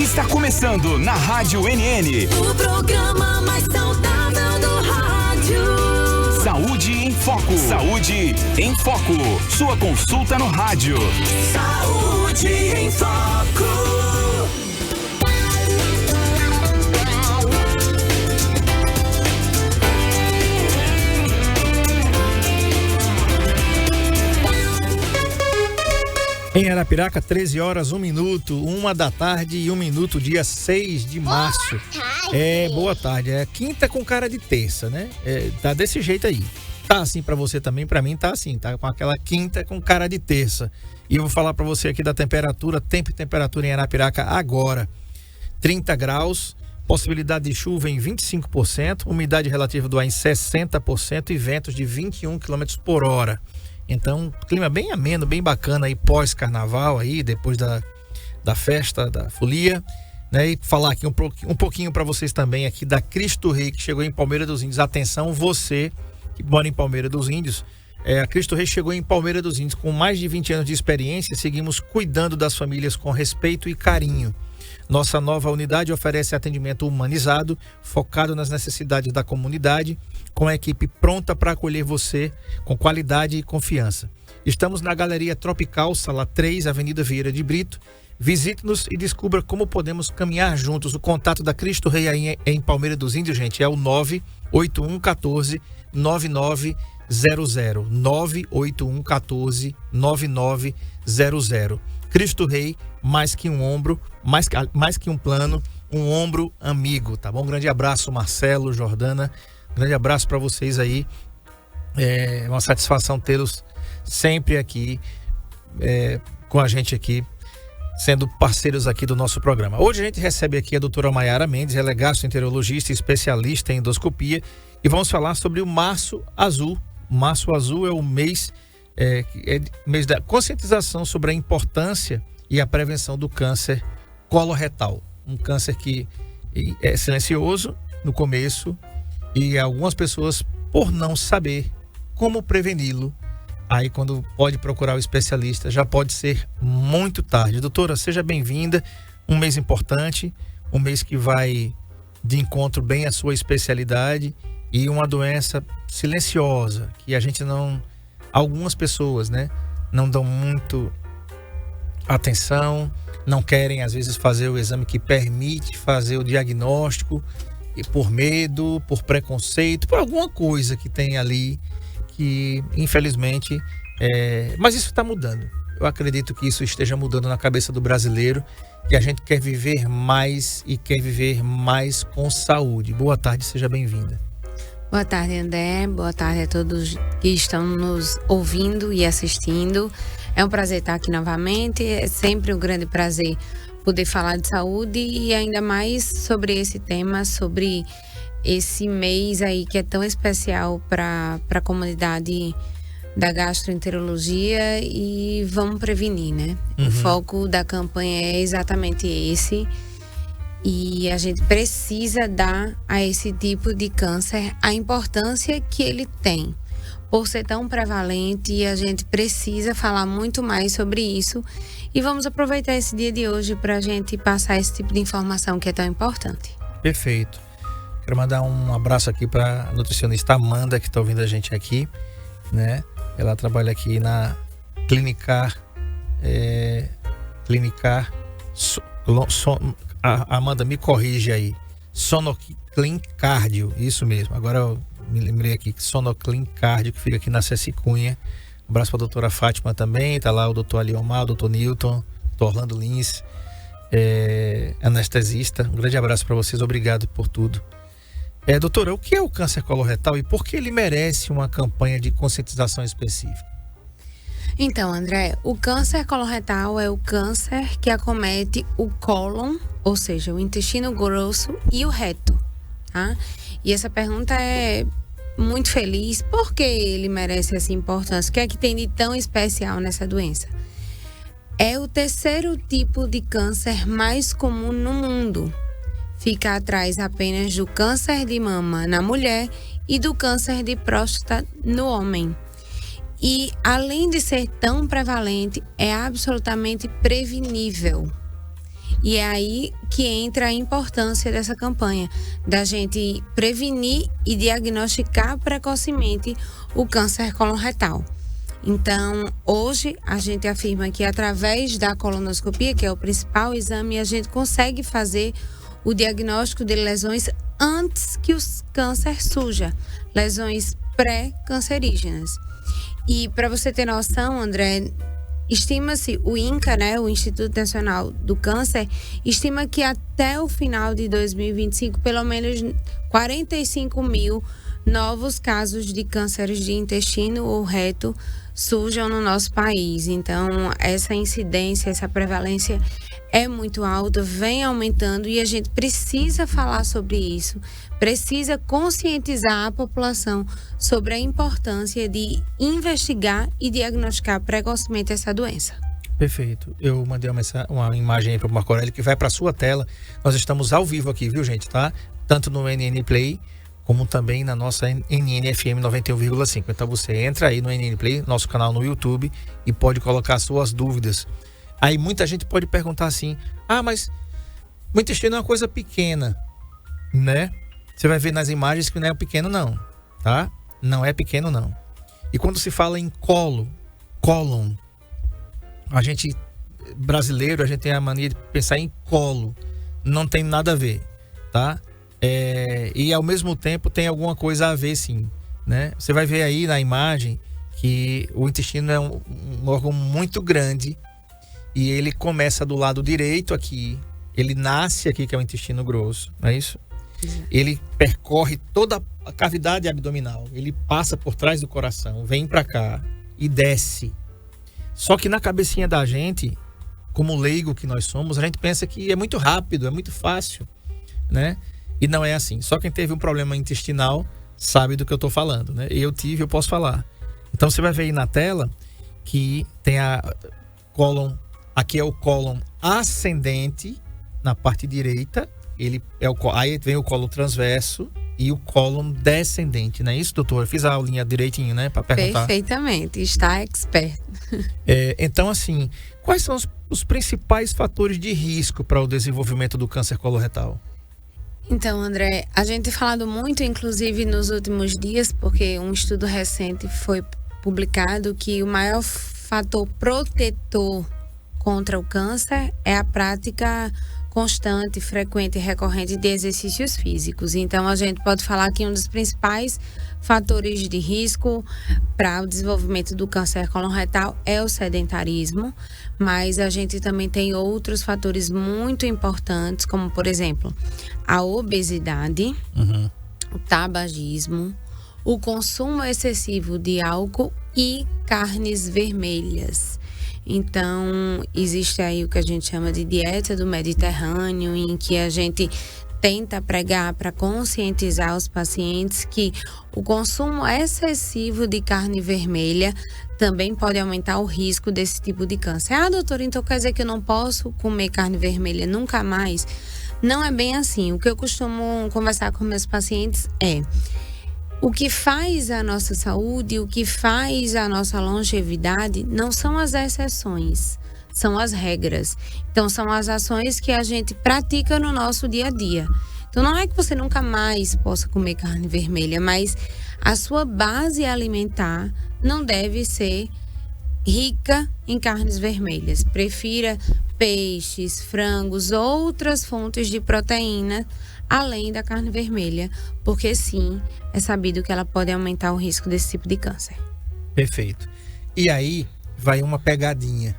Está começando na Rádio NN. O programa mais saudável do rádio. Saúde em Foco. Saúde em Foco. Sua consulta no rádio. Saúde em Foco. Em Arapiraca, 13 horas, 1 minuto, 1 da tarde e 1 minuto, dia 6 de março. Boa tarde. É quinta com cara de terça, né? Tá desse jeito aí. Tá assim pra você também, pra mim tá assim, tá com aquela quinta com cara de terça. E eu vou falar pra você aqui da temperatura, tempo e temperatura em Arapiraca agora. 30 graus, possibilidade de chuva em 25%, umidade relativa do ar em 60% e ventos de 21 km por hora. Então, clima bem ameno, bem bacana aí pós-carnaval aí, depois da festa, da folia, né? E falar aqui um pouquinho para vocês também aqui da Cristo Rei, que chegou em Palmeira dos Índios. Atenção, você que mora em Palmeira dos Índios, a Cristo Rei chegou em Palmeira dos Índios com mais de 20 anos de experiência. Seguimos cuidando das famílias com respeito e carinho. Nossa nova unidade oferece atendimento humanizado, focado nas necessidades da comunidade, com a equipe pronta para acolher você com qualidade e confiança. Estamos na Galeria Tropical, Sala 3, Avenida Vieira de Brito. Visite-nos e descubra como podemos caminhar juntos. O contato da Cristo Rei aí em Palmeira dos Índios, gente, é o 98114 9900. 98114 9900. Cristo Rei, mais que um ombro, mais que um plano, um ombro amigo, tá bom? Um grande abraço, Marcelo, Jordana. Grande abraço para vocês aí. É uma satisfação tê-los sempre aqui com a gente aqui, sendo parceiros aqui do nosso programa. Hoje a gente recebe aqui a doutora Maiara Mendes, ela é gastroenterologista e especialista em endoscopia, e vamos falar sobre o Março Azul. O Março Azul é o mês da conscientização sobre a importância e a prevenção do câncer coloretal. Um câncer que é silencioso no começo, e algumas pessoas, por não saber como preveni-lo, aí quando pode procurar o especialista, já pode ser muito tarde. Doutora, seja bem-vinda. Um mês importante, um mês que vai de encontro bem à sua especialidade, e uma doença silenciosa, que a gente não... Algumas pessoas, né, não dão muito atenção, não querem às vezes fazer o exame que permite fazer o diagnóstico, e por medo, por preconceito, por alguma coisa que tem ali, que infelizmente mas isso está mudando. Eu acredito que isso esteja mudando na cabeça do brasileiro, que a gente quer viver mais e quer viver mais com saúde. Boa tarde, seja bem-vinda. Boa tarde, André. Boa tarde a todos que estão nos ouvindo e assistindo. É um prazer estar aqui novamente. É sempre um grande prazer poder falar de saúde, e ainda mais sobre esse tema, sobre esse mês aí que é tão especial para a comunidade da gastroenterologia, e vamos prevenir, né? O foco da campanha é exatamente esse. E a gente precisa dar a esse tipo de câncer a importância que ele tem. Por ser tão prevalente, a gente precisa falar muito mais sobre isso. E vamos aproveitar esse dia de hoje para a gente passar esse tipo de informação que é tão importante. Perfeito. Quero mandar um abraço aqui para a nutricionista Amanda, que está ouvindo a gente aqui, né? Ela trabalha aqui na Clinicar... Amanda, me corrige aí. Sonoclin Cardio, isso mesmo. Agora eu me lembrei aqui que Sonoclin Cardio, que fica aqui na Ceci Cunha. Um abraço para a doutora Fátima também. Tá lá o doutor Aliomar, o doutor Newton, doutor Orlando Lins, anestesista. Um grande abraço para vocês, obrigado por tudo. Doutora, o que é o câncer coloretal e por que ele merece uma campanha de conscientização específica? Então, André, o câncer coloretal é o câncer que acomete o cólon, ou seja, o intestino grosso e o reto, tá? E essa pergunta é muito feliz. Por que ele merece essa importância? O que é que tem de tão especial nessa doença? É o terceiro tipo de câncer mais comum no mundo. Fica atrás apenas do câncer de mama na mulher e do câncer de próstata no homem. E, além de ser tão prevalente, é absolutamente prevenível. E é aí que entra a importância dessa campanha, da gente prevenir e diagnosticar precocemente o câncer coloretal. Então, hoje, a gente afirma que através da colonoscopia, que é o principal exame, a gente consegue fazer o diagnóstico de lesões antes que o câncer surja, lesões pré-cancerígenas. E para você ter noção, André, estima-se, o INCA, né, o Instituto Nacional do Câncer, estima que até o final de 2025, pelo menos 45 mil novos casos de cânceres de intestino ou reto surjam no nosso país. Então, essa incidência, essa prevalência é muito alta, vem aumentando e a gente precisa falar sobre isso, precisa conscientizar a população sobre a importância de investigar e diagnosticar precocemente essa doença. Perfeito. Eu mandei uma imagem aí para o Marco Aurélio que vai para a sua tela. Nós estamos ao vivo aqui, viu, gente, tá? Tanto no NN Play como também na nossa NNFM 91,5. Então você entra aí no NN Play, nosso canal no YouTube, e pode colocar suas dúvidas. Aí muita gente pode perguntar assim: mas o intestino é uma coisa pequena, né? Você vai ver nas imagens que não é pequeno não, tá? Não é pequeno não. E quando se fala em cólon, a gente, brasileiro, a gente tem a mania de pensar em colo. Não tem nada a ver, tá? E ao mesmo tempo tem alguma coisa a ver, sim, né? Você vai ver aí na imagem que o intestino é um órgão muito grande e ele começa do lado direito aqui, ele nasce aqui, que é o intestino grosso, não é isso? Ele percorre toda a cavidade abdominal, ele passa por trás do coração, vem para cá e desce. Só que na cabecinha da gente, como leigo que nós somos, a gente pensa que é muito rápido, é muito fácil, né? E não é assim. Só quem teve um problema intestinal sabe do que eu estou falando, né? Eu posso falar. Então você vai ver aí na tela que tem a cólon, aqui é o cólon ascendente na parte direita, aí vem o cólon transverso e o cólon descendente, não é isso, doutor? Eu fiz a aulinha direitinho, né, para perguntar. Perfeitamente, está expert. Então, assim, quais são os principais fatores de risco para o desenvolvimento do câncer coloretal? Então, André, a gente tem falado muito, inclusive nos últimos dias, porque um estudo recente foi publicado que o maior fator protetor contra o câncer é a prática constante, frequente e recorrente de exercícios físicos. Então, a gente pode falar que um dos principais fatores de risco para o desenvolvimento do câncer coloretal é o sedentarismo, mas a gente também tem outros fatores muito importantes, como, por exemplo, a obesidade, o tabagismo, o consumo excessivo de álcool e carnes vermelhas. Então, existe aí o que a gente chama de dieta do Mediterrâneo, em que a gente tenta pregar para conscientizar os pacientes que o consumo excessivo de carne vermelha também pode aumentar o risco desse tipo de câncer. Doutora, então quer dizer que eu não posso comer carne vermelha nunca mais? Não é bem assim. O que eu costumo conversar com meus pacientes é: o que faz a nossa saúde, o que faz a nossa longevidade não são as exceções, são as regras. Então, são as ações que a gente pratica no nosso dia a dia. Então, não é que você nunca mais possa comer carne vermelha, mas a sua base alimentar não deve ser rica em carnes vermelhas. Prefira peixes, frangos, outras fontes de proteína, além da carne vermelha, porque sim, é sabido que ela pode aumentar o risco desse tipo de câncer. Perfeito. E aí vai uma pegadinha,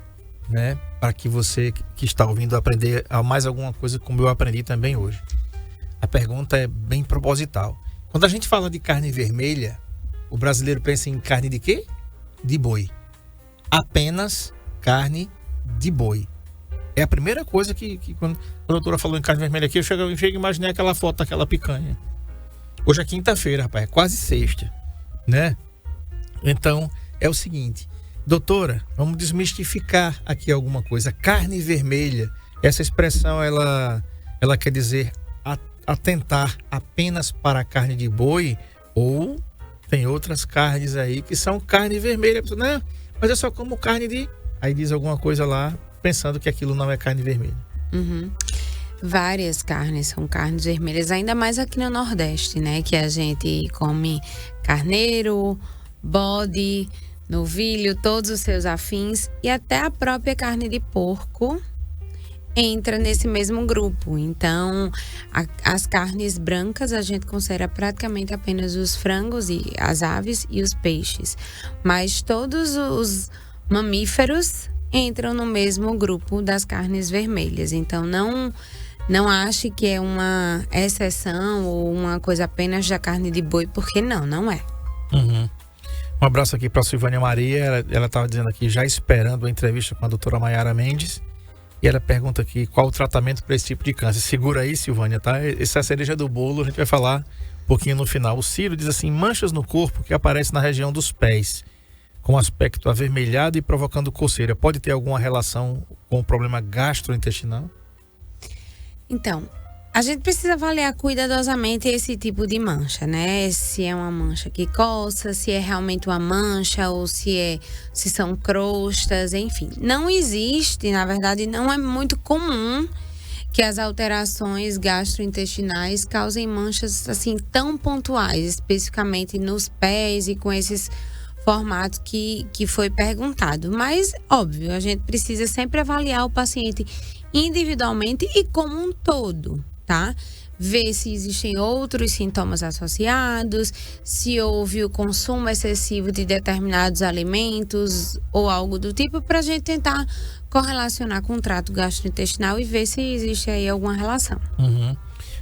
né? Para que você que está ouvindo aprender mais alguma coisa como eu aprendi também hoje. A pergunta é bem proposital. Quando a gente fala de carne vermelha, o brasileiro pensa em carne de quê? De boi. Apenas carne de boi. É a primeira coisa que quando a doutora falou em carne vermelha aqui, eu chego a imaginar aquela foto daquela picanha. Hoje é quinta-feira, rapaz, é quase sexta, né? Então, é o seguinte, doutora, vamos desmistificar aqui alguma coisa. Carne vermelha, essa expressão, ela quer dizer atentar apenas para a carne de boi, ou tem outras carnes aí que são carne vermelha, né? Mas eu só como carne de... Aí diz alguma coisa lá, pensando que aquilo não é carne vermelha. Uhum. Várias carnes são carnes vermelhas, ainda mais aqui no Nordeste, né? Que a gente come carneiro, bode, novilho, todos os seus afins e até a própria carne de porco entra nesse mesmo grupo. Então, as carnes brancas a gente considera praticamente apenas os frangos e as aves e os peixes. Mas todos os mamíferos entram no mesmo grupo das carnes vermelhas. Então, não ache que é uma exceção ou uma coisa apenas da carne de boi, porque não é. Uhum. Um abraço aqui para a Silvânia Maria. Ela estava dizendo aqui, já esperando a entrevista com a doutora Maiara Mendes. E ela pergunta aqui qual o tratamento para esse tipo de câncer. Segura aí, Silvânia, tá? Essa é a cereja do bolo, a gente vai falar um pouquinho no final. O Ciro diz assim, manchas no corpo que aparecem na região dos pés, com aspecto avermelhado e provocando coceira. Pode ter alguma relação com o problema gastrointestinal? Então, a gente precisa avaliar cuidadosamente esse tipo de mancha, né? Se é uma mancha que coça, se é realmente uma mancha ou se são crostas, enfim. Não existe, na verdade, não é muito comum que as alterações gastrointestinais causem manchas assim tão pontuais, especificamente nos pés e com esses formatos que foi perguntado. Mas, óbvio, a gente precisa sempre avaliar o paciente individualmente e como um todo, tá? Ver se existem outros sintomas associados, se houve o consumo excessivo de determinados alimentos ou algo do tipo, para a gente tentar correlacionar com o trato gastrointestinal e ver se existe aí alguma relação. Uhum.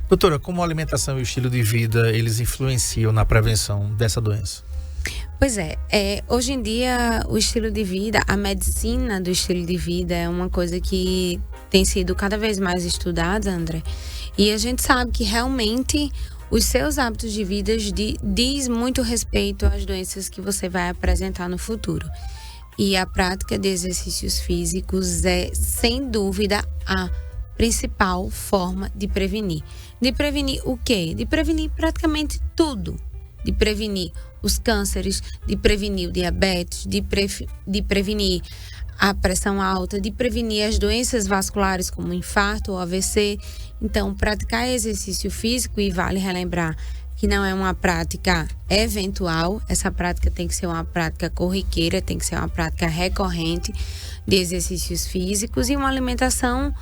Doutora, como a alimentação e o estilo de vida, eles influenciam na prevenção dessa doença? Pois é, hoje em dia o estilo de vida, a medicina do estilo de vida é uma coisa que tem sido cada vez mais estudada, André. E a gente sabe que realmente os seus hábitos de vida diz muito respeito às doenças que você vai apresentar no futuro. E a prática de exercícios físicos é, sem dúvida, a principal forma de prevenir. De prevenir o quê? De prevenir praticamente tudo. De prevenir os cânceres, de prevenir o diabetes, de prevenir a pressão alta, de prevenir as doenças vasculares como infarto ou AVC. Então, praticar exercício físico, e vale relembrar que não é uma prática eventual, essa prática tem que ser uma prática corriqueira, tem que ser uma prática recorrente de exercícios físicos e uma alimentação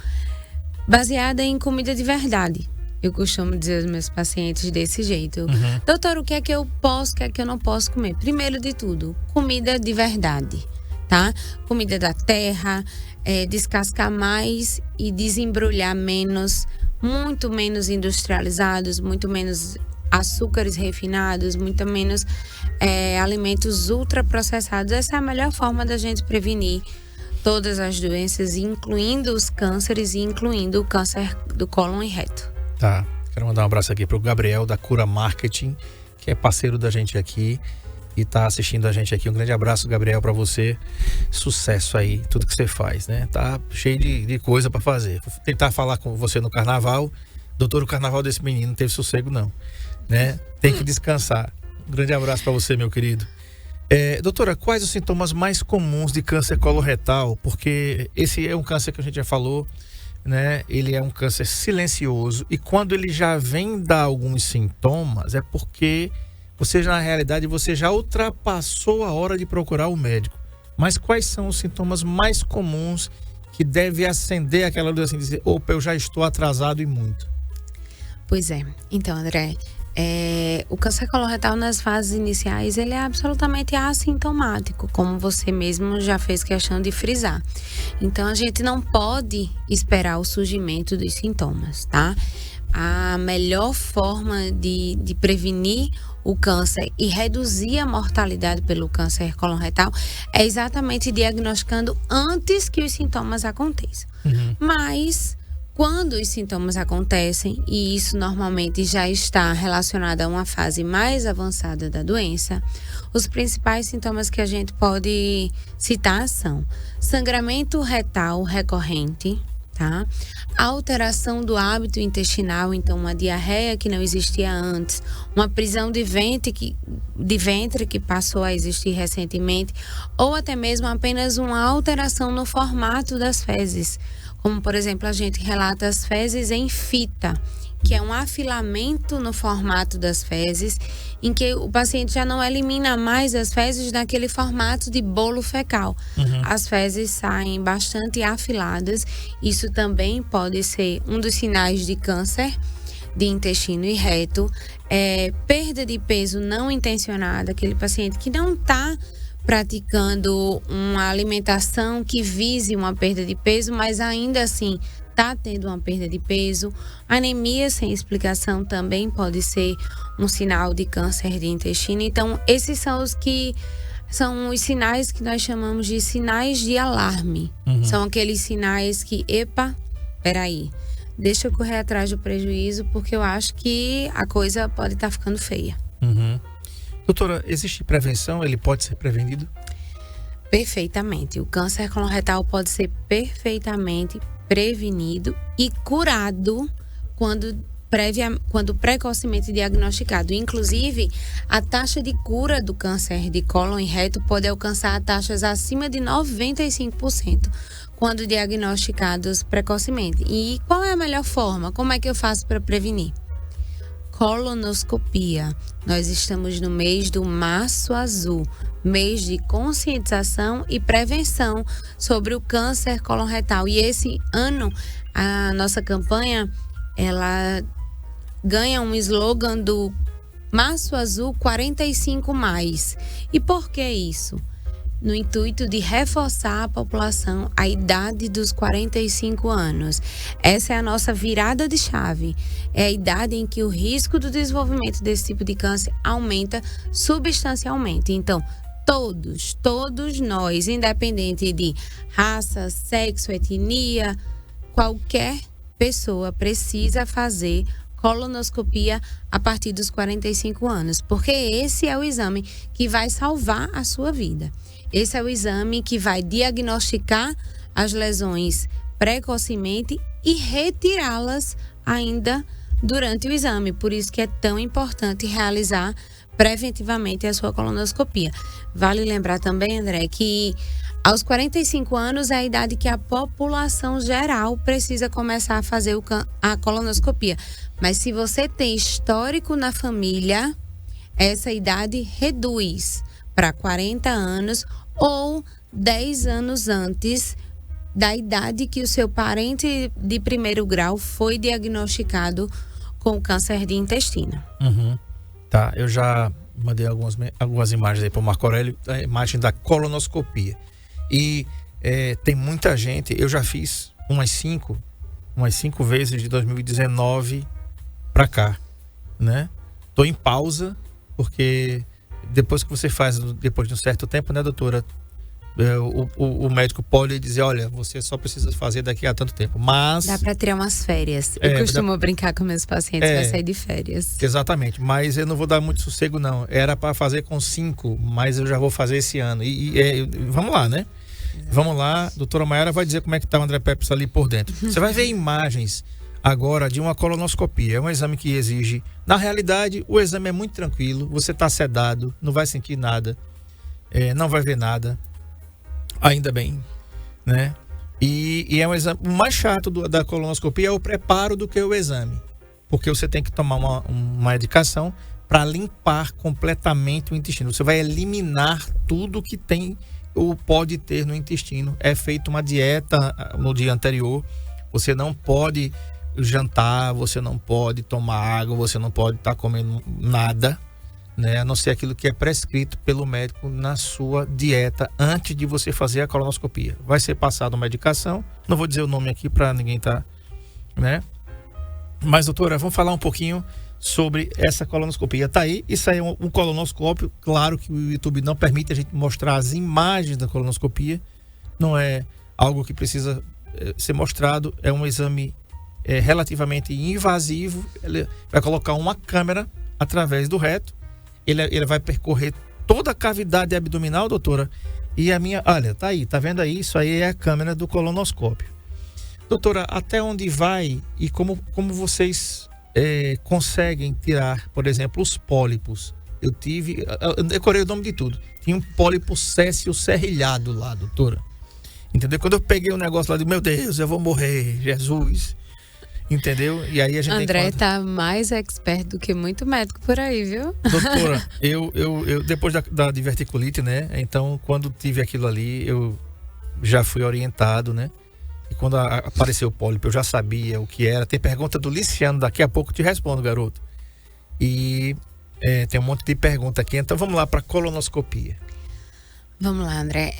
baseada em comida de verdade. Eu costumo dizer aos meus pacientes desse jeito. Uhum. Doutor, o que é que eu posso, o que é que eu não posso comer? Primeiro de tudo, comida de verdade, tá? Comida da terra, descascar mais e desembrulhar menos, muito menos industrializados, muito menos açúcares refinados, muito menos alimentos ultraprocessados. Essa é a melhor forma da gente prevenir todas as doenças, incluindo os cânceres e incluindo o câncer do cólon e reto. Tá, quero mandar um abraço aqui pro Gabriel da Cura Marketing, que é parceiro da gente aqui e tá assistindo a gente aqui. Um grande abraço, Gabriel, para você. Sucesso aí, tudo que você faz, né? Tá cheio de coisa para fazer. Vou tentar falar com você no carnaval. Doutor, o carnaval desse menino não teve sossego não, né? Tem que descansar. Um grande abraço para você, meu querido. Doutora, quais os sintomas mais comuns de câncer coloretal? Porque esse é um câncer que a gente já falou, né? Ele é um câncer silencioso e quando ele já vem dar alguns sintomas é porque na realidade você já ultrapassou a hora de procurar o médico. Mas quais são os sintomas mais comuns que deve acender aquela luz assim, dizer, opa, eu já estou atrasado e muito? Pois é, então, André, o câncer coloretal nas fases iniciais ele é absolutamente assintomático, como você mesmo já fez questão de frisar. Então a gente não pode esperar o surgimento dos sintomas, tá? A melhor forma de prevenir o câncer e reduzir a mortalidade pelo câncer coloretal é exatamente diagnosticando antes que os sintomas aconteçam. Uhum. Mas quando os sintomas acontecem, e isso normalmente já está relacionado a uma fase mais avançada da doença, os principais sintomas que a gente pode citar são sangramento retal recorrente, tá? Alteração do hábito intestinal, então uma diarreia que não existia antes, uma prisão de ventre que passou a existir recentemente, ou até mesmo apenas uma alteração no formato das fezes, como por exemplo a gente relata as fezes em fita, que é um afilamento no formato das fezes, em que o paciente já não elimina mais as fezes naquele formato de bolo fecal. As fezes saem bastante afiladas. Isso também pode ser um dos sinais de câncer de intestino e reto. Perda de peso não intencionada, aquele paciente que não está praticando uma alimentação que vise uma perda de peso, mas ainda assim está tendo uma perda de peso. Anemia sem explicação também pode ser um sinal de câncer de intestino. Então, esses são os sinais que nós chamamos de sinais de alarme. São aqueles sinais que, peraí, deixa eu correr atrás do prejuízo, porque eu acho que a coisa pode estar ficando feia. Doutora, existe prevenção? Ele pode ser prevenido? Perfeitamente. O câncer coloretal pode ser perfeitamente prevenido e curado quando precocemente diagnosticado. Inclusive, a taxa de cura do câncer de cólon e reto pode alcançar taxas acima de 95% quando diagnosticados precocemente. E qual é a melhor forma? Como é que eu faço para prevenir? Colonoscopia. Nós estamos no mês do Março Azul, mês de conscientização e prevenção sobre o câncer coloretal. E esse ano, a nossa campanha, ela ganha um slogan do Março Azul 45+. E por que isso? No intuito de reforçar a população a idade dos 45 anos. Essa é a nossa virada de chave. É a idade em que o risco do desenvolvimento desse tipo de câncer aumenta substancialmente. Então, todos nós, independente de raça, sexo, etnia, qualquer pessoa precisa fazer colonoscopia a partir dos 45 anos, porque esse é o exame que vai salvar a sua vida. Esse é o exame que vai diagnosticar as lesões precocemente e retirá-las ainda durante o exame. Por isso que é tão importante realizar preventivamente a sua colonoscopia. Vale lembrar também, André, que aos 45 anos é a idade que a população geral precisa começar a fazer a colonoscopia. Mas se você tem histórico na família, essa idade reduz para 40 anos ou 10 anos antes da idade que o seu parente de primeiro grau foi diagnosticado com câncer de intestino. Tá, eu já mandei algumas imagens aí para o Marco Aurélio, a imagem da colonoscopia. E tem muita gente, eu já fiz umas cinco vezes de 2019 para cá, né? Tô em pausa, porque depois que você faz, depois de um certo tempo, né, doutora? O médico pode dizer, olha, você só precisa fazer daqui a tanto tempo, mas... Dá para tirar umas férias. Eu costumo brincar com meus pacientes, vai sair de férias. Exatamente, mas eu não vou dar muito sossego, não. Era para fazer com 5, mas eu já vou fazer esse ano. Vamos lá, né? Vamos lá, doutora Mayara vai dizer como é que tá o André Pepes ali por dentro. Você vai ver imagens agora de uma colonoscopia. É um exame que exige... Na realidade, o exame é muito tranquilo. Você tá sedado, não vai sentir nada, não vai ver nada. Ainda bem, né? E é um exame... O mais chato da colonoscopia é o preparo do que o exame. Porque você tem que tomar uma medicação para limpar completamente o intestino. Você vai eliminar tudo que tem ou pode ter no intestino. É feita uma dieta no dia anterior. Você não pode jantar, você não pode tomar água, você não pode estar comendo nada, né? A não ser aquilo que é prescrito pelo médico na sua dieta antes de você fazer a colonoscopia. Vai ser passada uma medicação, não vou dizer o nome aqui para ninguém estar, né? Mas, doutora, vamos falar um pouquinho sobre essa colonoscopia. Tá aí, isso aí é um colonoscópio. Claro que o YouTube não permite a gente mostrar as imagens da colonoscopia, não é algo que precisa ser mostrado, é um exame relativamente invasivo. Ele vai colocar uma câmera através do reto, ele vai percorrer toda a cavidade abdominal, doutora, e olha, tá aí, tá vendo aí? Isso aí é a câmera do colonoscópio. Doutora, até onde vai e como vocês conseguem tirar, por exemplo, os pólipos? Eu decorei o nome de tudo. Tinha um pólipo céssio serrilhado lá, doutora. Entendeu? Quando eu peguei o negócio lá, de meu Deus, eu vou morrer, Jesus. Entendeu? E aí a gente André tá mais expert do que muito médico por aí, viu? Doutora, eu depois da diverticulite, né? Então, quando tive aquilo ali, eu já fui orientado, né? E quando apareceu o pólipo, eu já sabia o que era. Tem pergunta do Liciano, daqui a pouco eu te respondo, garoto. E tem um monte de pergunta aqui. Então, vamos lá para colonoscopia. Vamos lá, André.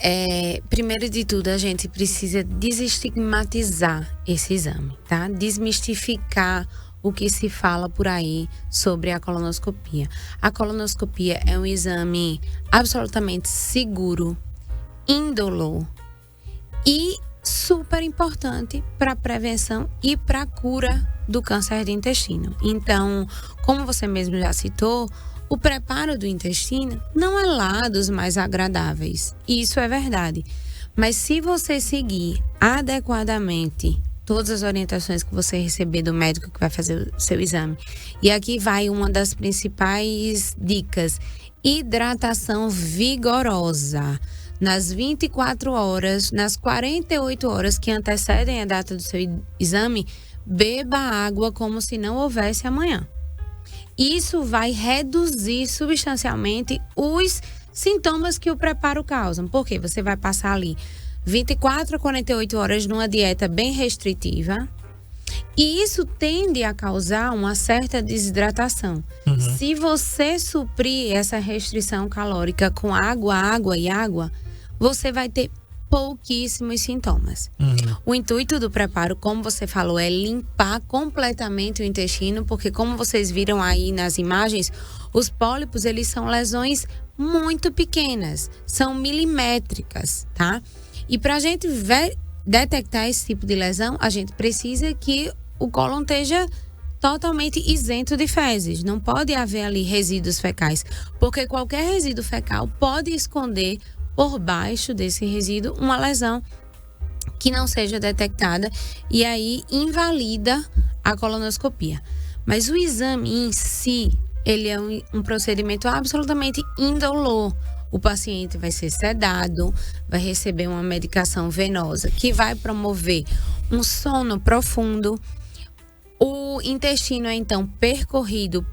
Primeiro de tudo, a gente precisa desestigmatizar esse exame, tá? Desmistificar o que se fala por aí sobre a colonoscopia. A colonoscopia é um exame absolutamente seguro, indolor e super importante para a prevenção e para a cura do câncer de intestino. Então, como você mesmo já citou, o preparo do intestino não é lá dos mais agradáveis. Isso é verdade. Mas se você seguir adequadamente todas as orientações que você receber do médico que vai fazer o seu exame, e aqui vai uma das principais dicas: hidratação vigorosa. Nas 24 horas, nas 48 horas que antecedem a data do seu exame, beba água como se não houvesse amanhã. Isso vai reduzir substancialmente os sintomas que o preparo causa. Porque você vai passar ali 24 a 48 horas numa dieta bem restritiva. E isso tende a causar uma certa desidratação. Se você suprir essa restrição calórica com água e água, você vai ter pouquíssimos sintomas. O intuito do preparo, como você falou, é limpar completamente o intestino, porque como vocês viram aí nas imagens, os pólipos, eles são lesões muito pequenas, são milimétricas, tá? E para a gente detectar esse tipo de lesão, a gente precisa que o cólon esteja totalmente isento de fezes. Não pode haver ali resíduos fecais, porque qualquer resíduo fecal pode esconder por baixo desse resíduo uma lesão que não seja detectada e aí invalida a colonoscopia. Mas o exame em si, ele é um procedimento absolutamente indolor. O paciente vai ser sedado, vai receber uma medicação venosa que vai promover um sono profundo. O intestino é então percorrido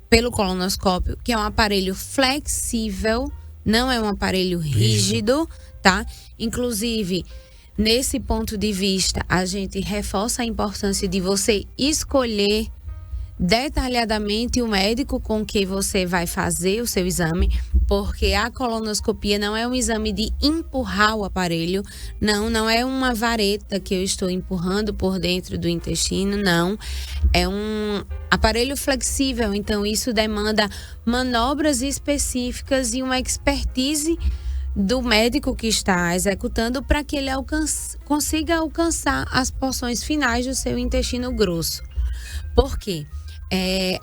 pelo colonoscópio, que é um aparelho flexível, não é um aparelho rígido, tá? Inclusive, nesse ponto de vista, a gente reforça a importância de você escolher detalhadamente o médico com que você vai fazer o seu exame, porque a colonoscopia não é um exame de empurrar o aparelho, não é uma vareta que eu estou empurrando por dentro do intestino, não. É um aparelho flexível, então isso demanda manobras específicas e uma expertise do médico que está executando para que ele consiga alcançar as porções finais do seu intestino grosso. Por quê?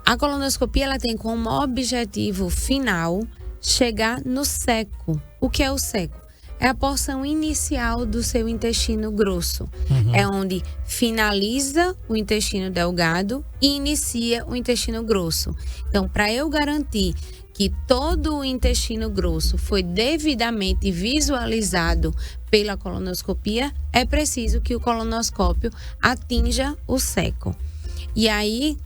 A colonoscopia ela tem como objetivo final chegar no seco. O que é o seco? É a porção inicial do seu intestino grosso. É onde finaliza o intestino delgado e inicia o intestino grosso. Então, para eu garantir que todo o intestino grosso foi devidamente visualizado pela colonoscopia, é preciso que o colonoscópio atinja o seco. E aí,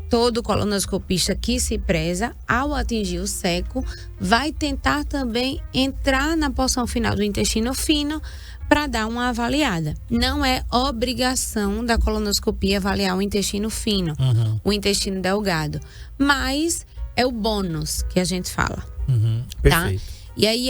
todo colonoscopista que se preza, ao atingir o seco, vai tentar também entrar na porção final do intestino fino para dar uma avaliada. Não é obrigação da colonoscopia avaliar o intestino fino, o intestino delgado, mas é o bônus que a gente fala. Perfeito. Tá? E aí,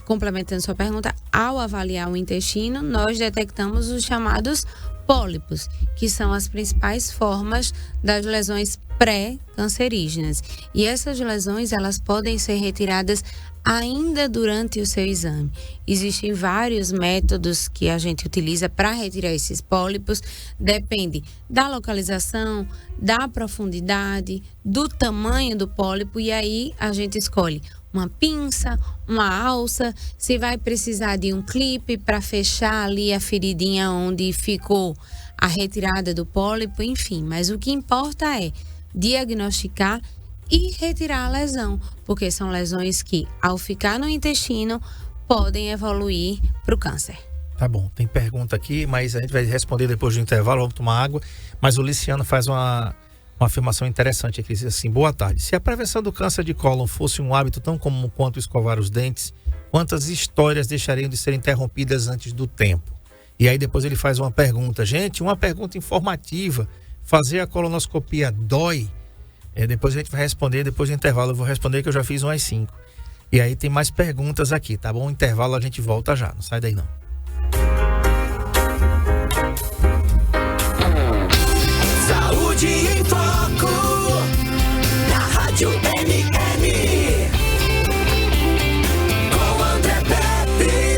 complementando sua pergunta, ao avaliar o intestino, nós detectamos os chamados pólipos, que são as principais formas das lesões pré-cancerígenas. E essas lesões, elas podem ser retiradas ainda durante o seu exame. Existem vários métodos que a gente utiliza para retirar esses pólipos. Depende da localização, da profundidade, do tamanho do pólipo, e aí a gente escolhe uma pinça, uma alça, se vai precisar de um clipe para fechar ali a feridinha onde ficou a retirada do pólipo, enfim. Mas o que importa é diagnosticar e retirar a lesão, porque são lesões que, ao ficar no intestino, podem evoluir para o câncer. Tá bom, tem pergunta aqui, mas a gente vai responder depois do intervalo, vamos tomar água. Mas o Liciano faz uma afirmação interessante aqui, diz assim: boa tarde. Se a prevenção do câncer de cólon fosse um hábito tão comum quanto escovar os dentes, quantas histórias deixariam de ser interrompidas antes do tempo? E aí depois ele faz uma pergunta. Gente, uma pergunta informativa. Fazer a colonoscopia dói? Depois a gente vai responder, depois do intervalo eu vou responder, que eu já fiz umas 5. E aí tem mais perguntas aqui, tá bom? Intervalo, a gente volta já, não sai daí não. Saúde em Foco, na Rádio MM. Com André Pepe.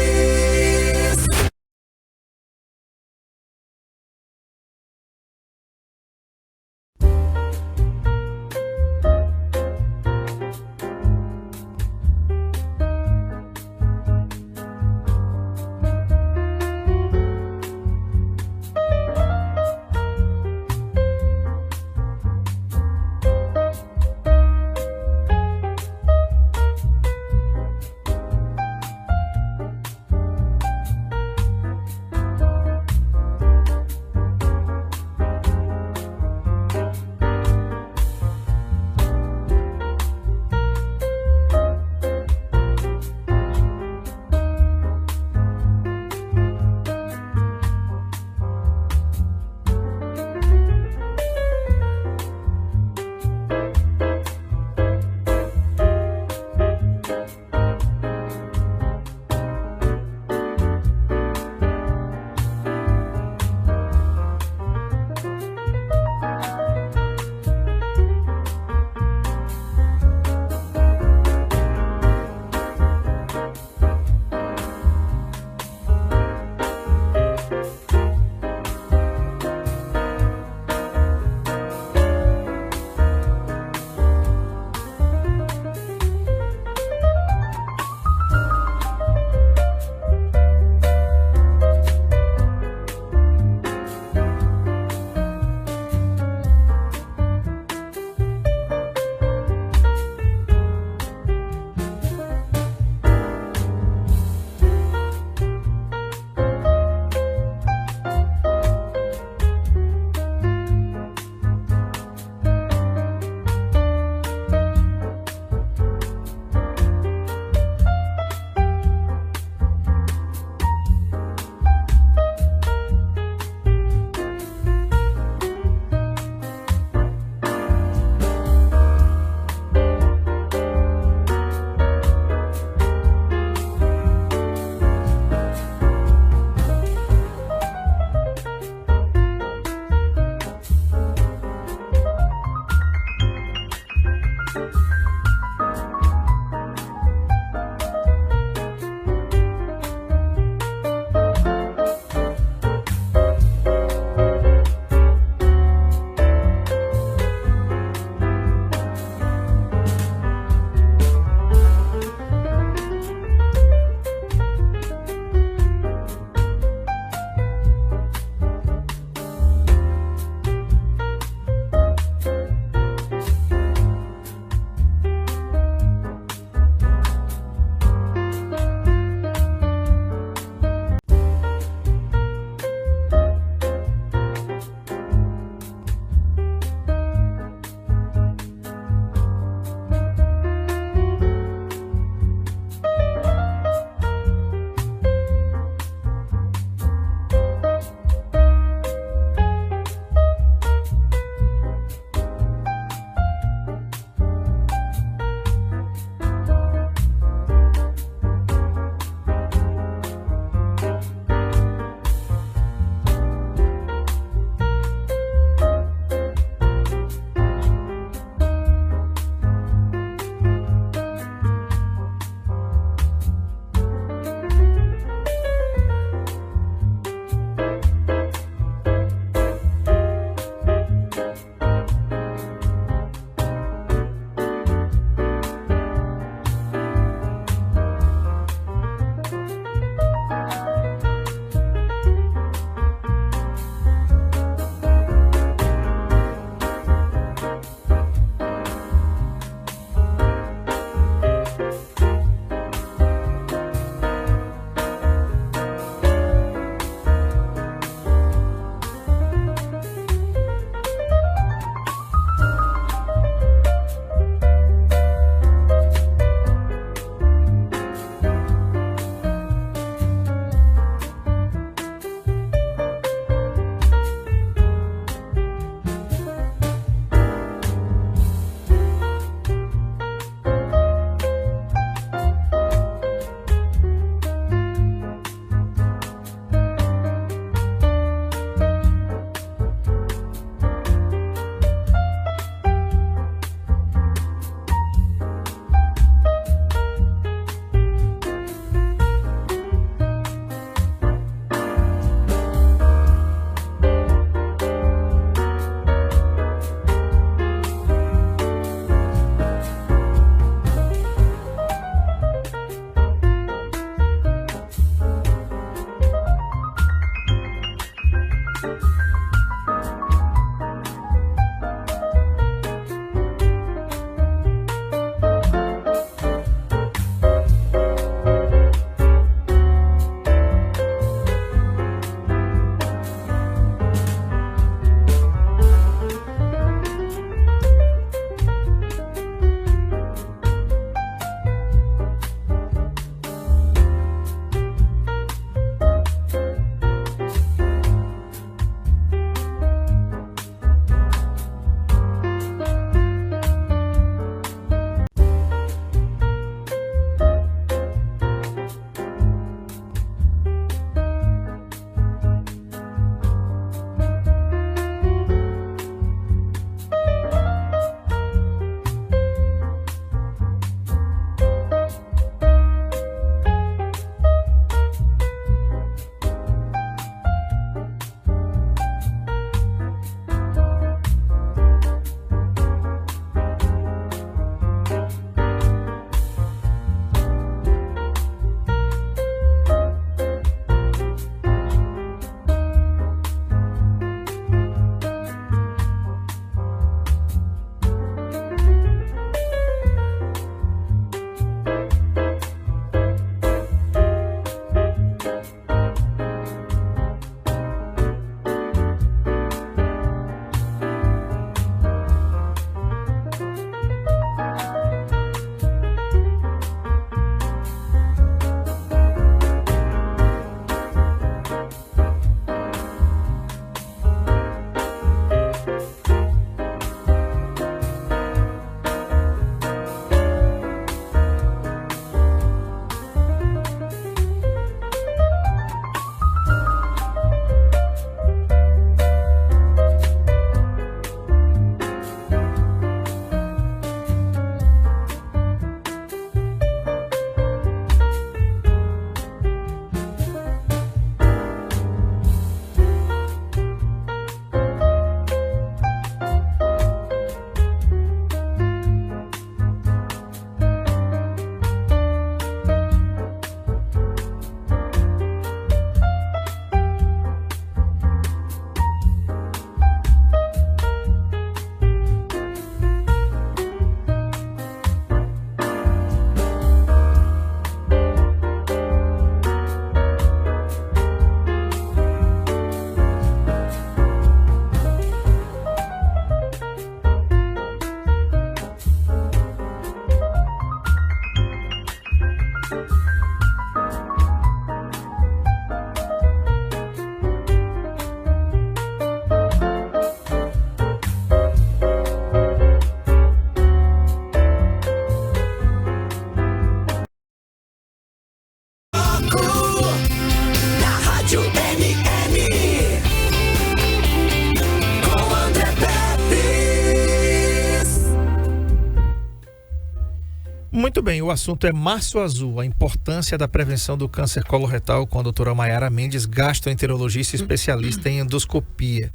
Muito bem, o assunto é Março Azul, a importância da prevenção do câncer coloretal com a doutora Mayara Mendes, gastroenterologista especialista em endoscopia.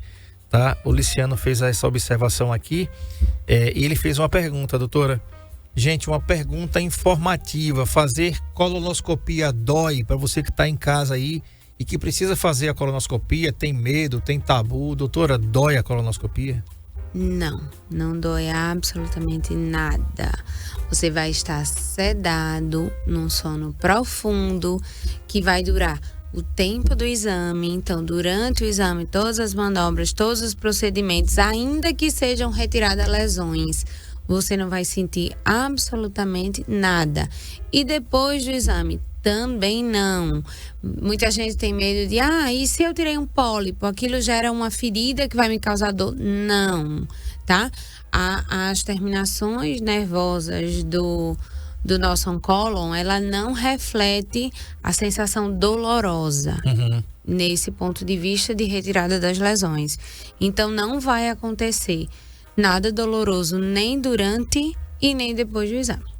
Tá? O Liciano fez essa observação aqui e ele fez uma pergunta, doutora. Gente, uma pergunta informativa. Fazer colonoscopia dói? Para você que está em casa aí e que precisa fazer a colonoscopia, tem medo, tem tabu. Doutora, dói a colonoscopia? Não, não dói absolutamente nada. Você vai estar sedado num sono profundo que vai durar o tempo do exame. Então, durante o exame, todas as manobras, todos os procedimentos, ainda que sejam retiradas lesões, você não vai sentir absolutamente nada. E depois do exame, também não. Muita gente tem medo de, e se eu tirei um pólipo, aquilo gera uma ferida que vai me causar dor? Não, tá? As terminações nervosas do nosso cólon, ela não reflete a sensação dolorosa nesse ponto de vista de retirada das lesões. Então, não vai acontecer nada doloroso nem durante e nem depois do exame.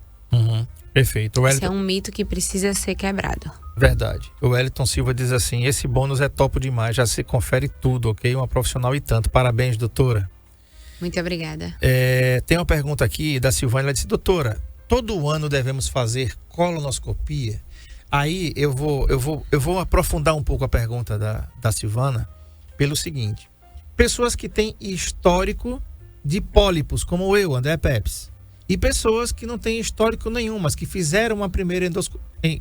Perfeito. Esse é um mito que precisa ser quebrado. Verdade. O Wellington Silva diz assim: esse bônus é top demais, já se confere tudo, ok? Uma profissional e tanto. Parabéns, doutora. Muito obrigada. Tem uma pergunta aqui da Silvana, ela disse: doutora, todo ano devemos fazer colonoscopia? Aí eu vou aprofundar um pouco a pergunta da Silvana, pelo seguinte: pessoas que têm histórico de pólipos, como eu, André Pepes, e pessoas que não têm histórico nenhum, mas que fizeram uma primeira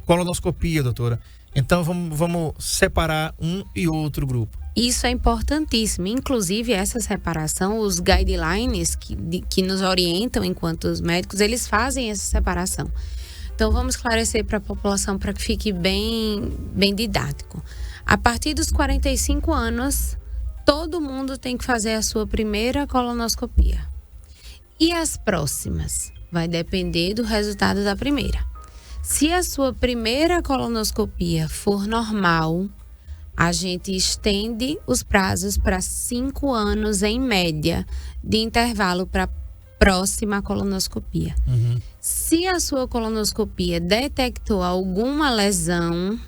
colonoscopia, doutora. Então vamos separar um e outro grupo. Isso é importantíssimo. Inclusive, essa separação, os guidelines que nos orientam enquanto os médicos, eles fazem essa separação. Então, vamos esclarecer para a população para que fique bem didático. A partir dos 45 anos, todo mundo tem que fazer a sua primeira colonoscopia. E as próximas? Vai depender do resultado da primeira. Se a sua primeira colonoscopia for normal, a gente estende os prazos para 5 anos em média de intervalo para a próxima colonoscopia. Se a sua colonoscopia detectou alguma lesão,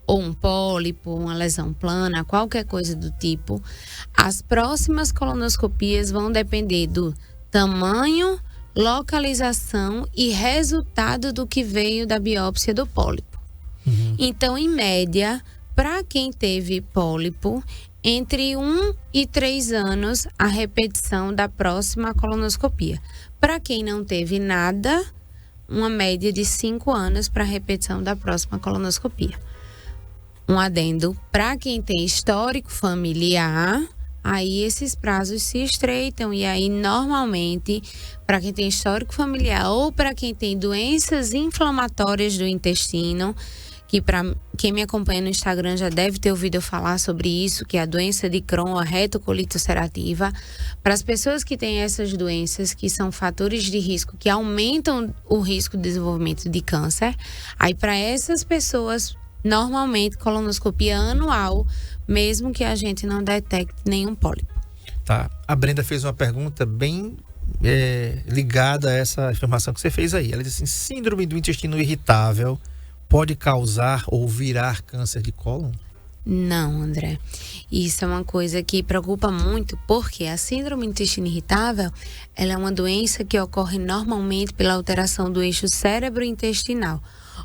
ou um pólipo, uma lesão plana, qualquer coisa do tipo, as próximas colonoscopias vão depender do tamanho, localização e resultado do que veio da biópsia do pólipo. Então, em média, para quem teve pólipo, entre 1 e 3 anos, a repetição da próxima colonoscopia. Para quem não teve nada, uma média de 5 anos para a repetição da próxima colonoscopia. Um adendo, para quem tem histórico familiar, aí esses prazos se estreitam e aí normalmente, para quem tem histórico familiar ou para quem tem doenças inflamatórias do intestino, que para quem me acompanha no Instagram já deve ter ouvido eu falar sobre isso, que é a doença de Crohn, a retocolite ulcerativa. Para as pessoas que têm essas doenças, que são fatores de risco, que aumentam o risco de desenvolvimento de câncer, aí para essas pessoas, normalmente, colonoscopia anual, mesmo que a gente não detecte nenhum pólipo. Tá. A Brenda fez uma pergunta bem ligada a essa informação que você fez aí. Ela disse assim: síndrome do intestino irritável pode causar ou virar câncer de cólon? Não, André. Isso é uma coisa que preocupa muito, porque a síndrome do intestino irritável, ela é uma doença que ocorre normalmente pela alteração do eixo cérebro-intestinal.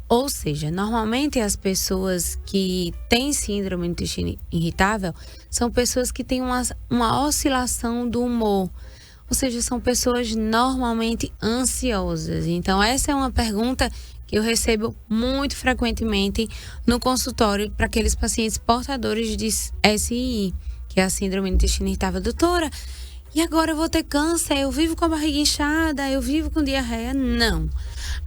Ou seja, normalmente as pessoas que têm síndrome do intestino irritável são pessoas que têm uma oscilação do humor. Ou seja, são pessoas normalmente ansiosas. Então, essa é uma pergunta que eu recebo muito frequentemente no consultório para aqueles pacientes portadores de SII, que é a síndrome do intestino irritável. Doutora, e agora eu vou ter câncer? Eu vivo com a barriga inchada? Eu vivo com diarreia? Não.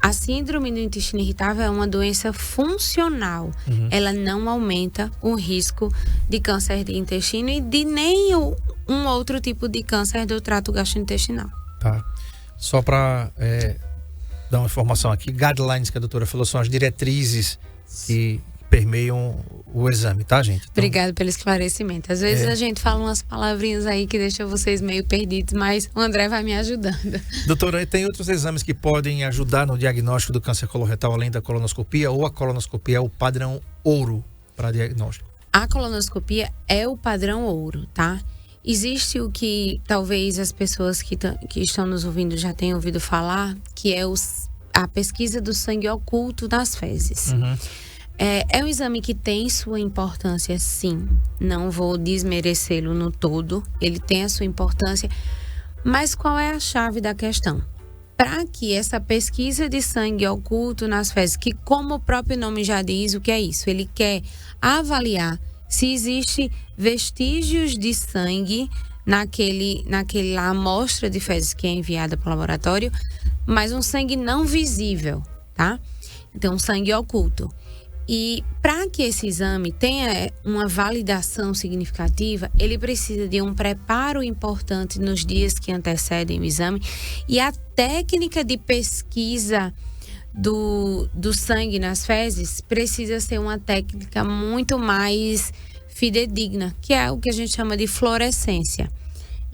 A síndrome do intestino irritável é uma doença funcional. Ela não aumenta o risco de câncer de intestino e de nenhum outro tipo de câncer do trato gastrointestinal. Tá. Só para dar uma informação aqui, guidelines que a doutora falou são as diretrizes que permeiam o exame, tá, gente? Então, obrigada pelo esclarecimento. Às vezes a gente fala umas palavrinhas aí que deixam vocês meio perdidos, mas o André vai me ajudando. Doutora, tem outros exames que podem ajudar no diagnóstico do câncer coloretal além da colonoscopia, ou a colonoscopia é o padrão ouro para diagnóstico? A colonoscopia é o padrão ouro, tá? Existe o que talvez as pessoas que estão nos ouvindo já tenham ouvido falar, que é a pesquisa do sangue oculto nas fezes. É um exame que tem sua importância, sim. Não vou desmerecê-lo no todo. Ele tem a sua importância. Mas qual é a chave da questão? Para que essa pesquisa de sangue oculto nas fezes, que como o próprio nome já diz, o que é isso? Ele quer avaliar se existe vestígios de sangue naquela amostra de fezes que é enviada para o laboratório, mas um sangue não visível, tá? Então, sangue oculto. E para que esse exame tenha uma validação significativa, ele precisa de um preparo importante nos dias que antecedem o exame, e a técnica de pesquisa do sangue nas fezes precisa ser uma técnica muito mais fidedigna, que é o que a gente chama de fluorescência.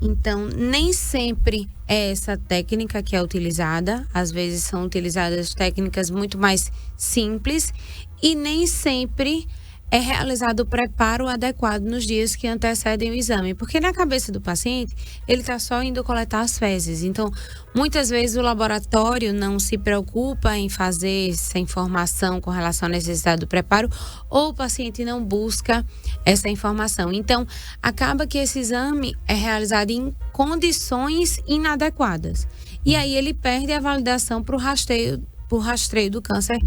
Então, nem sempre é essa técnica que é utilizada. Às vezes são utilizadas técnicas muito mais simples e nem sempre é realizado o preparo adequado nos dias que antecedem o exame. Porque na cabeça do paciente, ele está só indo coletar as fezes. Então, muitas vezes o laboratório não se preocupa em fazer essa informação com relação à necessidade do preparo, ou o paciente não busca essa informação. Então, acaba que esse exame é realizado em condições inadequadas. E aí ele perde a validação para o rastreio do câncer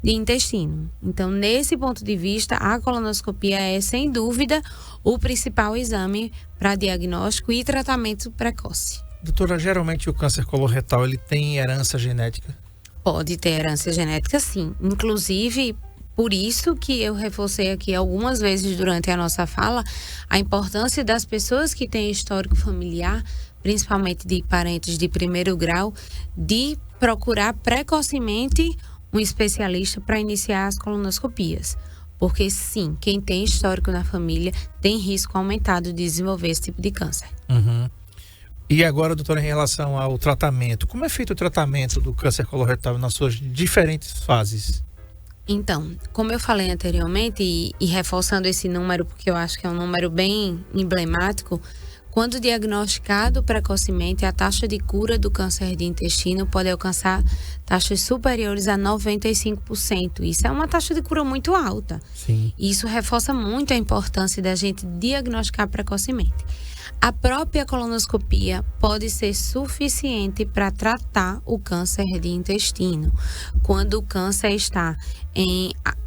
de intestino. Então, nesse ponto de vista, a colonoscopia é, sem dúvida, o principal exame para diagnóstico e tratamento precoce. Doutora, geralmente o câncer coloretal, ele tem herança genética? Pode ter herança genética, sim. Inclusive, por isso que eu reforcei aqui algumas vezes durante a nossa fala a importância das pessoas que têm histórico familiar, principalmente de parentes de primeiro grau, de procurar precocemente um especialista para iniciar as colonoscopias. Porque sim, quem tem histórico na família tem risco aumentado de desenvolver esse tipo de câncer. Uhum. E agora, doutora, em relação ao tratamento, como é feito o tratamento do câncer coloretal nas suas diferentes fases? Então, como eu falei anteriormente, e reforçando esse número, porque eu acho que é um número bem emblemático, quando diagnosticado precocemente, a taxa de cura do câncer de intestino pode alcançar taxas superiores a 95%. Isso é uma taxa de cura muito alta. Sim. Isso reforça muito a importância da gente diagnosticar precocemente. A própria colonoscopia pode ser suficiente para tratar o câncer de intestino. Quando o câncer está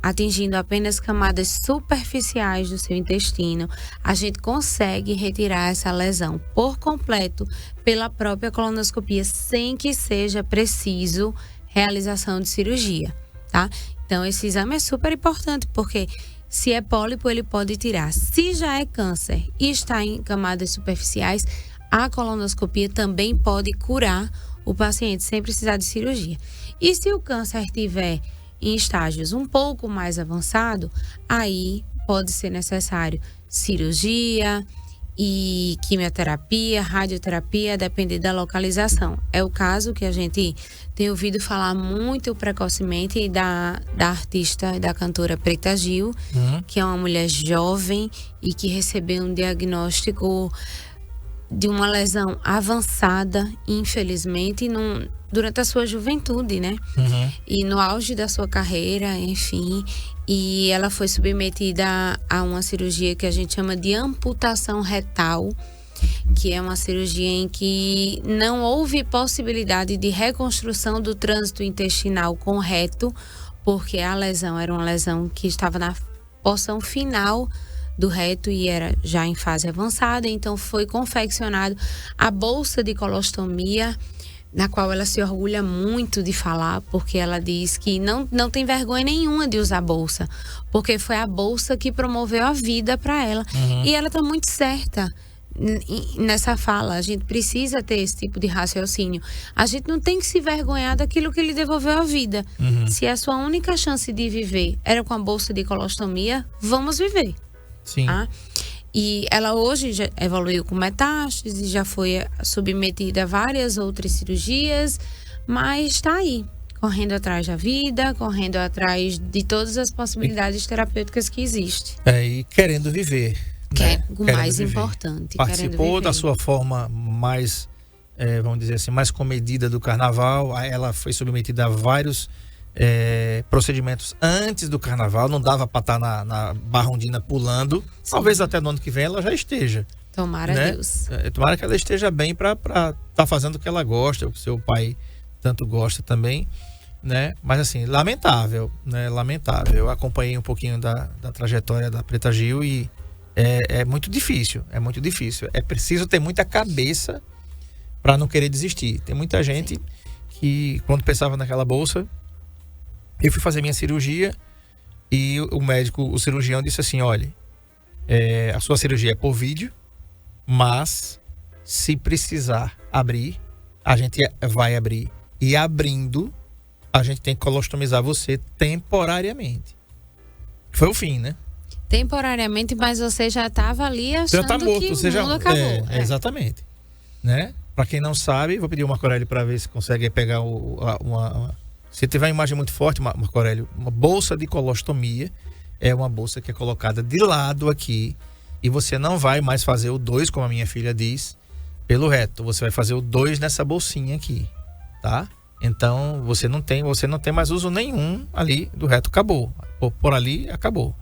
atingindo apenas camadas superficiais do seu intestino, a gente consegue retirar essa lesão por completo pela própria colonoscopia, sem que seja preciso realização de cirurgia, tá? Então, esse exame é super importante, porque se é pólipo, ele pode tirar. Se já é câncer e está em camadas superficiais, a colonoscopia também pode curar o paciente sem precisar de cirurgia. E se o câncer estiver em estágios um pouco mais avançado, aí pode ser necessário cirurgia e quimioterapia, radioterapia, dependendo da localização. É o caso que a gente tem ouvido falar muito precocemente da artista e da cantora Preta Gil, que é uma mulher jovem e que recebeu um diagnóstico de uma lesão avançada, infelizmente, durante a sua juventude, né? E no auge da sua carreira, enfim. E ela foi submetida a uma cirurgia que a gente chama de amputação retal, que é uma cirurgia em que não houve possibilidade de reconstrução do trânsito intestinal com o reto, porque a lesão era uma lesão que estava na porção final do reto e era já em fase avançada. Então foi confeccionado a bolsa de colostomia, na qual ela se orgulha muito de falar, porque ela diz que não tem vergonha nenhuma de usar bolsa, porque foi a bolsa que promoveu a vida para ela. E ela está muito certa nessa fala. A gente precisa ter esse tipo de raciocínio. A gente não tem que se vergonhar daquilo que lhe devolveu a vida. Se a sua única chance de viver era com a bolsa de colostomia, vamos viver. Sim. Tá? E ela hoje já evoluiu com metástase, já foi submetida a várias outras cirurgias, mas está aí, correndo atrás da vida, correndo atrás de todas as possibilidades terapêuticas que existem. E querendo viver. Que né? é o mais importante. Participou da sua forma mais, vamos dizer assim, mais comedida do carnaval. Ela foi submetida a vários procedimentos antes do carnaval, não dava para estar na Barrondina pulando. Sim. Talvez até no ano que vem ela já esteja. Tomara, né? Deus. Tomara que ela esteja bem para estar fazendo o que ela gosta, o que seu pai tanto gosta também, né? Mas assim, lamentável, né? Lamentável. Eu acompanhei um pouquinho da trajetória da Preta Gil e é muito difícil, é muito difícil. É preciso ter muita cabeça para não querer desistir. Tem muita gente que, quando pensava naquela bolsa, eu fui fazer minha cirurgia e o cirurgião disse assim, olha, a sua cirurgia é por vídeo, mas se precisar abrir, a gente vai abrir. E abrindo, a gente tem que colostomizar você temporariamente. Foi o fim, né? Temporariamente, mas você já estava ali achando já tá morto, que você o mundo acabou. Exatamente. Né? Para quem não sabe, vou pedir o Marco Aurélio para ver se consegue pegar se tiver uma imagem muito forte, Marco Aurélio, uma bolsa de colostomia é uma bolsa que é colocada de lado aqui e você não vai mais fazer o 2, como a minha filha diz, pelo reto. Você vai fazer o 2 nessa bolsinha aqui, tá? Então, você não tem mais uso nenhum ali do reto, acabou. Por ali, acabou,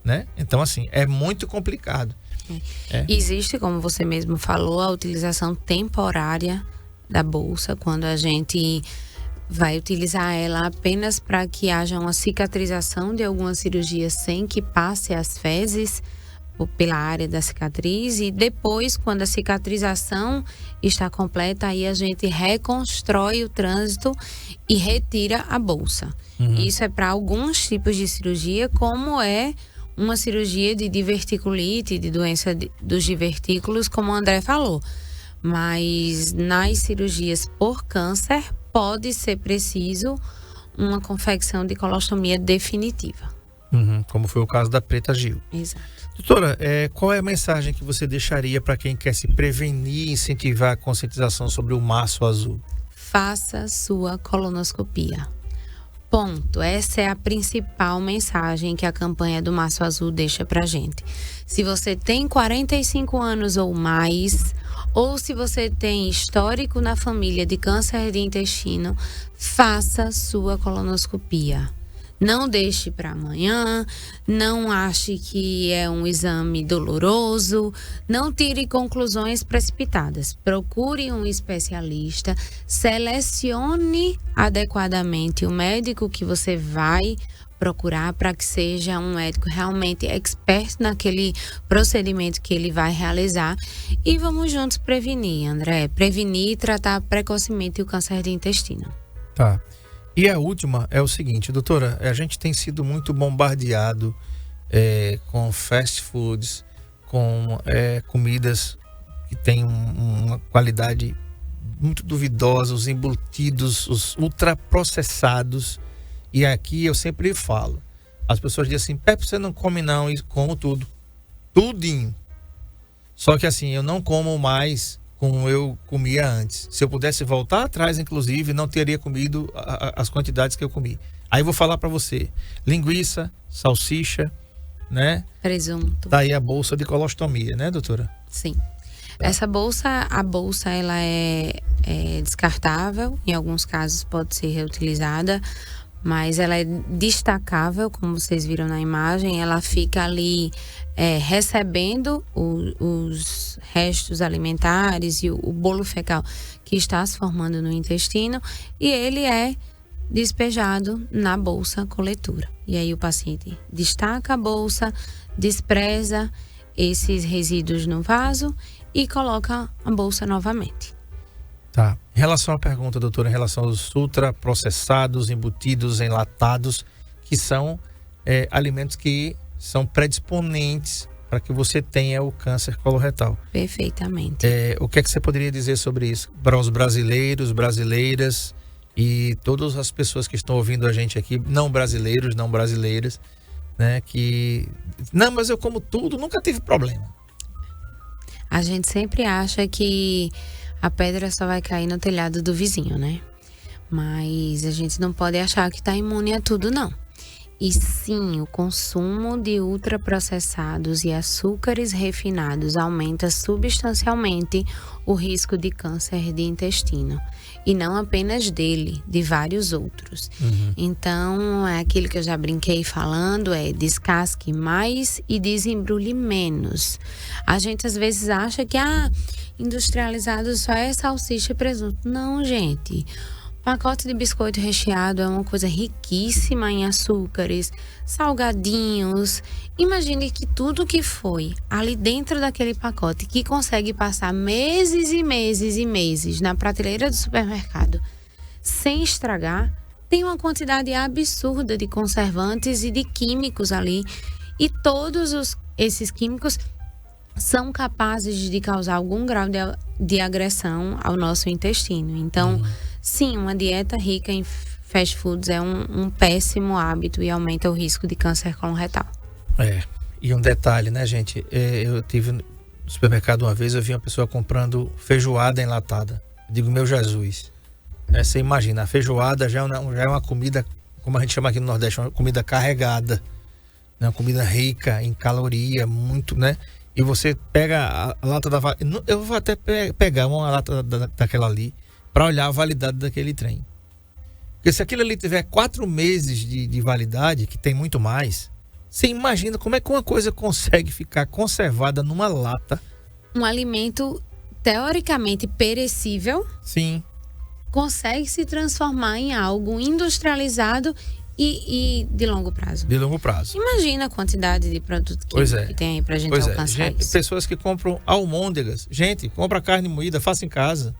né? Então, assim, é muito complicado. Existe, como você mesmo falou, a utilização temporária da bolsa, quando a gente vai utilizar ela apenas para que haja uma cicatrização de alguma cirurgia sem que passe as fezes pela área da cicatriz, e depois, quando a cicatrização está completa, aí a gente reconstrói o trânsito e retira a bolsa. Isso é para alguns tipos de cirurgia, como é uma cirurgia de diverticulite, de doença dos divertículos, como o André falou. Mas nas cirurgias por câncer, pode ser preciso uma confecção de colostomia definitiva. Como foi o caso da Preta Gil. Exato. Doutora, qual é a mensagem que você deixaria para quem quer se prevenir e incentivar a conscientização sobre o março azul? Faça sua colonoscopia. Ponto. Essa é a principal mensagem que a campanha do Março Azul deixa pra gente. Se você tem 45 anos ou mais, ou se você tem histórico na família de câncer de intestino, faça sua colonoscopia. Não deixe para amanhã, não ache que é um exame doloroso, não tire conclusões precipitadas. Procure um especialista, selecione adequadamente o médico que você vai procurar para que seja um médico realmente expert naquele procedimento que ele vai realizar. E vamos juntos prevenir, André. Prevenir e tratar precocemente o câncer de intestino. Tá. E a última é o seguinte, doutora, a gente tem sido muito bombardeado com fast foods, com comidas que têm uma qualidade muito duvidosa, os embutidos, os ultraprocessados. E aqui eu sempre falo, as pessoas dizem assim, Pepe, você não come não, e como tudo, tudinho. Só que assim, eu não como mais como eu comia antes. Se eu pudesse voltar atrás, inclusive, não teria comido as quantidades que eu comi. Aí eu vou falar para você, linguiça, salsicha, né? Presunto. Daí a bolsa de colostomia, né, doutora? Sim. Essa bolsa, ela é descartável, em alguns casos pode ser reutilizada, mas ela é destacável, como vocês viram na imagem. Ela fica ali recebendo os restos alimentares e o bolo fecal que está se formando no intestino, e ele é despejado na bolsa coletora. E aí o paciente destaca a bolsa, despreza esses resíduos no vaso e coloca a bolsa novamente. Tá. Em relação à pergunta, doutora, em relação aos ultraprocessados, embutidos, enlatados, que são alimentos que são predisponentes para que você tenha o câncer coloretal. Perfeitamente. O que é que você poderia dizer sobre isso para os brasileiros, brasileiras e todas as pessoas que estão ouvindo a gente aqui, não brasileiros, não brasileiras, né, que... Não, mas eu como tudo, nunca tive problema. A gente sempre acha que a pedra só vai cair no telhado do vizinho, né? Mas a gente não pode achar que está imune a tudo, não. E sim, o consumo de ultraprocessados e açúcares refinados aumenta substancialmente o risco de câncer de intestino. E não apenas dele, de vários outros. Então, é aquilo que eu já brinquei falando, descasque mais e desembrulhe menos. A gente às vezes acha que industrializado só é salsicha e presunto. Não, gente. Pacote de biscoito recheado é uma coisa riquíssima em açúcares, salgadinhos. Imagine que tudo que foi ali dentro daquele pacote, que consegue passar meses e meses e meses na prateleira do supermercado sem estragar, tem uma quantidade absurda de conservantes e de químicos ali. E todos esses químicos são capazes de causar algum grau de agressão ao nosso intestino. Então, sim, uma dieta rica em fast foods é um péssimo hábito e aumenta o risco de câncer coloretal. E um detalhe, né, gente? Eu tive no supermercado uma vez, eu vi uma pessoa comprando feijoada enlatada. Eu digo, meu Jesus. Você imagina, a feijoada já é uma comida, como a gente chama aqui no Nordeste, uma comida carregada, né? Uma comida rica em caloria, muito, né? E você pega a lata da... Eu vou até pegar uma lata daquela ali para olhar a validade daquele trem. Porque se aquilo ali tiver 4 meses de validade, que tem muito mais, você imagina como é que uma coisa consegue ficar conservada numa lata. Um alimento teoricamente perecível. Sim. Consegue se transformar em algo industrializado e de longo prazo. De longo prazo. Imagina a quantidade de produto que tem aí pra gente alcançar isso. Pessoas que compram almôndegas. Gente, compra carne moída, faça em casa.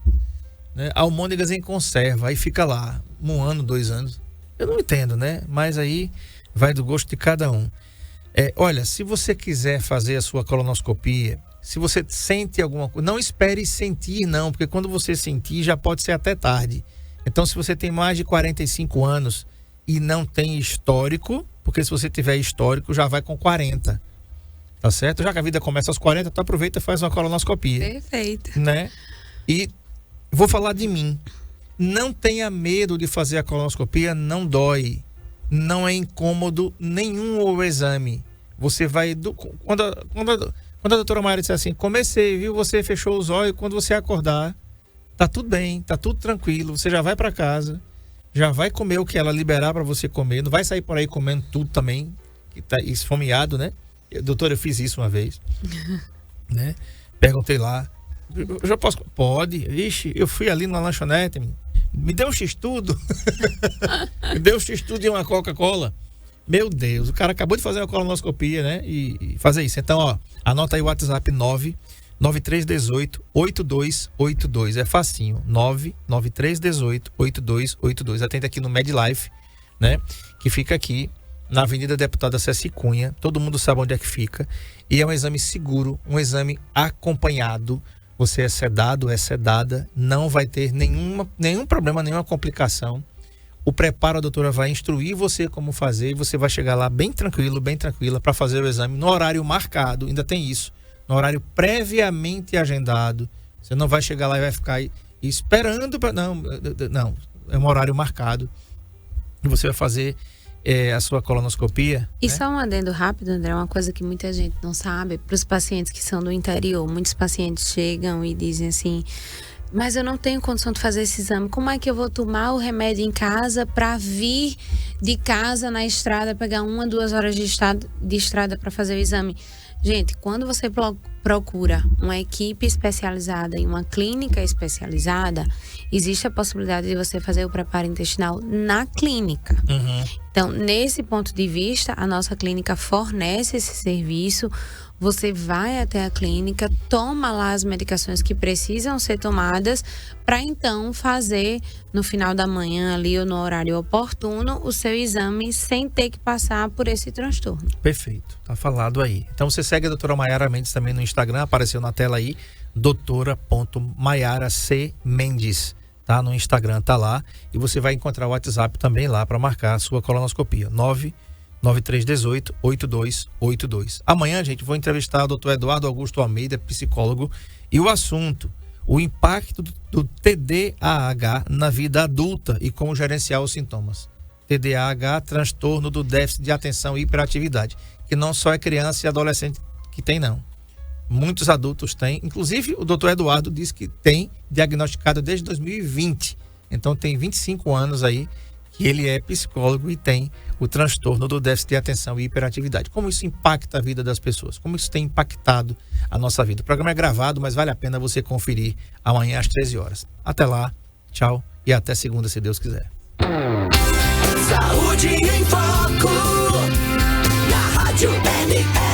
Né? Almôndegas em conserva, aí fica lá 1 ano, 2 anos. Eu não entendo, né? Mas aí vai do gosto de cada um. Olha, se você quiser fazer a sua colonoscopia, se você sente alguma coisa, não espere sentir não, porque quando você sentir já pode ser até tarde. Então se você tem mais de 45 anos e não tem histórico, porque se você tiver histórico já vai com 40, tá certo? Já que a vida começa aos 40, tu aproveita e faz uma colonoscopia. Perfeito. Né? E vou falar de mim. Não tenha medo de fazer a colonoscopia, não dói. Não é incômodo nenhum o exame. Você vai... Quando a doutora Mayara disse assim, comecei, viu? Você fechou os olhos, quando você acordar, tá tudo bem, tá tudo tranquilo. Você já vai para casa, já vai comer o que ela liberar para você comer. Não vai sair por aí comendo tudo também, que tá esfomeado, né? Doutora, eu fiz isso uma vez. Né? Perguntei lá. Eu já posso? Pode. Ixi, eu fui ali na lanchonete, me deu um x-tudo. Me deu um x-tudo e uma Coca-Cola. Meu Deus, o cara acabou de fazer uma colonoscopia, né? E fazer isso. Então, ó, anota aí o WhatsApp 99318-8282. É facinho. 99318-8282. Atende aqui no MedLife, né? Que fica aqui na Avenida Deputada Ceci Cunha. Todo mundo sabe onde é que fica. E é um exame seguro, um exame acompanhado. Você é sedado, é sedada, não vai ter nenhum problema, nenhuma complicação. O preparo, a doutora vai instruir você como fazer e você vai chegar lá bem tranquilo, bem tranquila para fazer o exame no horário marcado. Ainda tem isso, no horário previamente agendado. Você não vai chegar lá e vai ficar aí esperando para... Não, é um horário marcado. E você vai fazer a sua colonoscopia. E né? Só um adendo rápido, André, uma coisa que muita gente não sabe, para os pacientes que são do interior, muitos pacientes chegam e dizem assim, mas eu não tenho condição de fazer esse exame, como é que eu vou tomar o remédio em casa para vir de casa na estrada, pegar 1 a 2 horas de estrada para fazer o exame? Gente, quando você procura uma equipe especializada em uma clínica especializada, existe a possibilidade de você fazer o preparo intestinal na clínica. Uhum. Então, nesse ponto de vista, a nossa clínica fornece esse serviço. Você vai até a clínica, toma lá as medicações que precisam ser tomadas para então fazer no final da manhã ali ou no horário oportuno o seu exame sem ter que passar por esse transtorno. Perfeito, tá falado aí. Então você segue a doutora Mayara Mendes também no Instagram, apareceu na tela aí, doutora.mayara.c.mendes, tá? No Instagram tá lá e você vai encontrar o WhatsApp também lá para marcar a sua colonoscopia, 99318-8282. Amanhã, gente, vou entrevistar o Dr. Eduardo Augusto Almeida, psicólogo, e o assunto, o impacto do TDAH na vida adulta e como gerenciar os sintomas. TDAH, transtorno do déficit de atenção e hiperatividade, que não só é criança e adolescente que tem, não. Muitos adultos têm, inclusive o Dr. Eduardo disse que tem diagnosticado desde 2020, então tem 25 anos aí que ele é psicólogo e tem o transtorno do déficit de atenção e hiperatividade. Como isso impacta a vida das pessoas? Como isso tem impactado a nossa vida? O programa é gravado, mas vale a pena você conferir amanhã às 13 horas. Até lá, tchau e até segunda, se Deus quiser. Saúde em Foco, na Rádio NN.